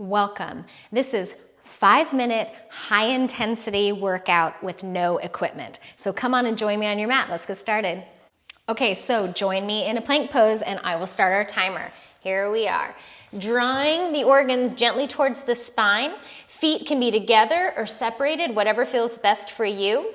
Welcome. This is 5-minute high intensity workout with no equipment. So come on and join me on your mat. Let's get started. Okay, so join me in a plank pose and I will start our timer. Here we are. Drawing the organs gently towards the spine. Feet can be together or separated, whatever feels best for you.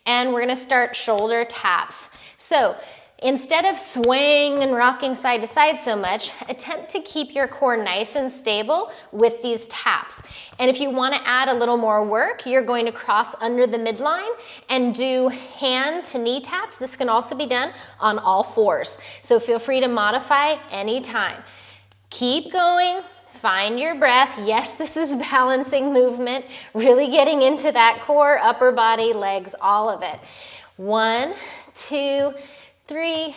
And we're gonna start shoulder taps. So instead of swaying and rocking side to side so much, attempt to keep your core nice and stable with these taps. And if you want to add a little more work, you're going to cross under the midline and do hand to knee taps. This can also be done on all fours. So feel free to modify anytime. Keep going. Find your breath. Yes, this is balancing movement, really getting into that core, upper body, legs, all of it. 1, 2, 3,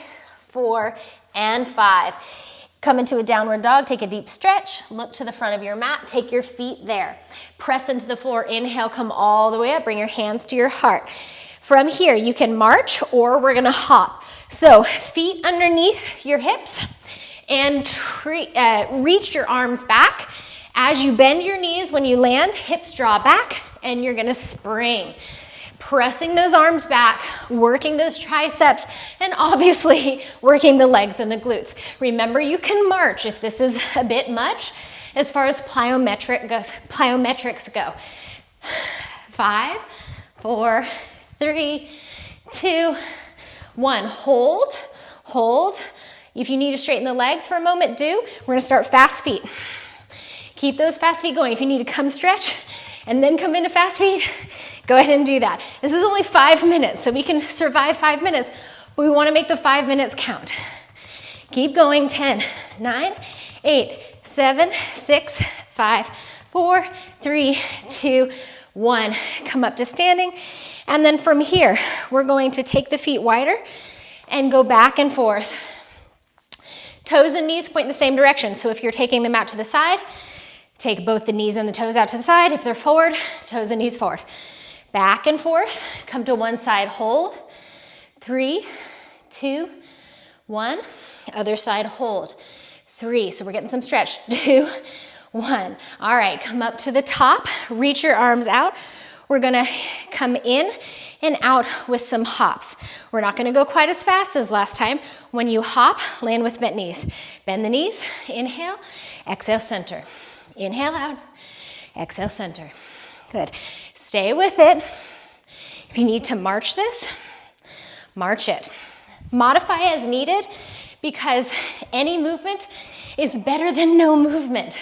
4, and 5. Come into a downward dog, take a deep stretch, look to the front of your mat, take your feet there. Press into the floor, inhale, come all the way up, bring your hands to your heart. From here, you can march or we're gonna hop. So feet underneath your hips and reach your arms back. As you bend your knees, when you land, hips draw back and you're gonna spring. Pressing those arms back, working those triceps, and obviously working the legs and the glutes. Remember, you can march if this is a bit much as far as plyometrics go. 5, 4, 3, 2, 1. Hold, hold. If you need to straighten the legs for a moment, do. We're gonna start fast feet. Keep those fast feet going. If you need to come stretch and then come into fast feet, go ahead and do that. This is only 5 minutes, so we can survive 5 minutes, but we want to make the 5 minutes count. Keep going. 10, 9, 8, 7, 6, 5, 4, 3, 2, 1. Come up to standing. And then from here, we're going to take the feet wider and go back and forth. Toes and knees point in the same direction. So if you're taking them out to the side, take both the knees and the toes out to the side. If they're forward, toes and knees forward. Back and forth, come to one side, hold. 3, 2, 1. Other side, hold. 3, so we're getting some stretch. 2, 1. All right, come up to the top, reach your arms out. We're gonna come in and out with some hops. We're not gonna go quite as fast as last time. When you hop, land with bent knees. Bend the knees, inhale, exhale, center. Inhale out, exhale, center. Good. Stay with it. If you need to march this, march it. Modify as needed because any movement is better than no movement.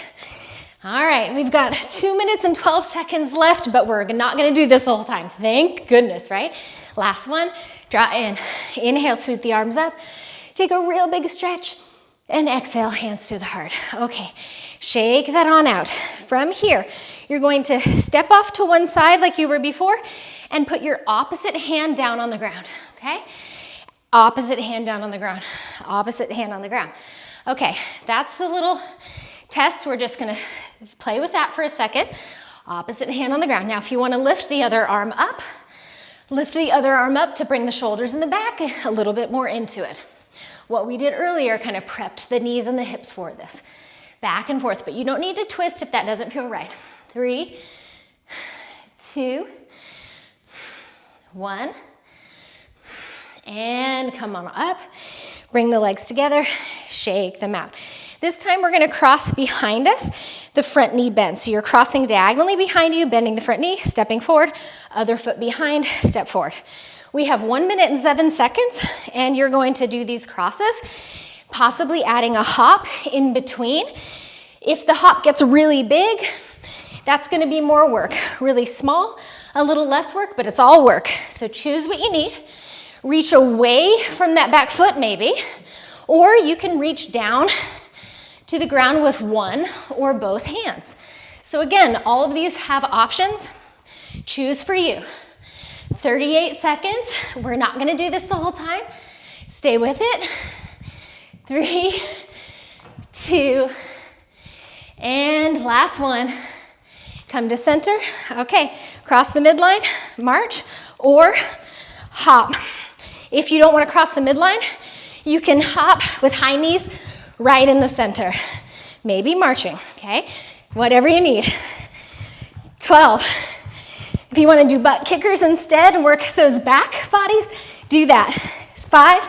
All right, we've got 2 minutes and 12 seconds left, but we're not gonna do this the whole time. Thank goodness, right? Last one, draw in. Inhale, sweep the arms up. Take a real big stretch and exhale, hands to the heart. Okay, shake that on out. From here, you're going to step off to one side like you were before and put your opposite hand down on the ground, okay? Opposite hand down on the ground, opposite hand on the ground. Okay, that's the little test. We're just gonna play with that for a second. Opposite hand on the ground. Now, if you wanna lift the other arm up, lift the other arm up to bring the shoulders in the back a little bit more into it. What we did earlier kind of prepped the knees and the hips for this. Back and forth, but you don't need to twist if that doesn't feel right. 3, 2, 1. And come on up. Bring the legs together, shake them out. This time we're gonna cross behind us, the front knee bend. So you're crossing diagonally behind you, bending the front knee, stepping forward, other foot behind, step forward. We have 1 minute and 7 seconds, and you're going to do these crosses, possibly adding a hop in between. If the hop gets really big, that's gonna be more work. Really small, a little less work, but it's all work. So choose what you need. Reach away from that back foot maybe, or you can reach down to the ground with one or both hands. So again, all of these have options. Choose for you. 38 seconds. We're not gonna do this the whole time. Stay with it. 3, 2, and last one. Come to center. Okay, cross the midline, march, or hop. If you don't want to cross the midline, you can hop with high knees right in the center. Maybe marching, okay? Whatever you need. 12. If you want to do butt kickers instead and work those back bodies, do that. 5,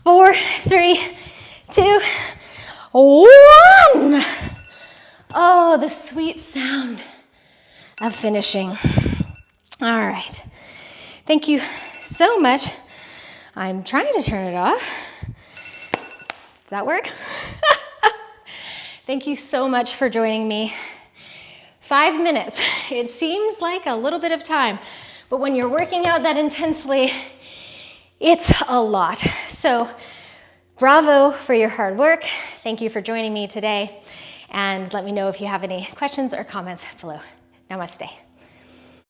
4, 3, 2, 1. Oh, the sweet sound of finishing. All right. Thank you so much. I'm trying to turn it off. Does that work? Thank you so much for joining me. 5 minutes. It seems like a little bit of time, but when you're working out that intensely, it's a lot. So bravo for your hard work. Thank you for joining me today. And let me know if you have any questions or comments below. Namaste.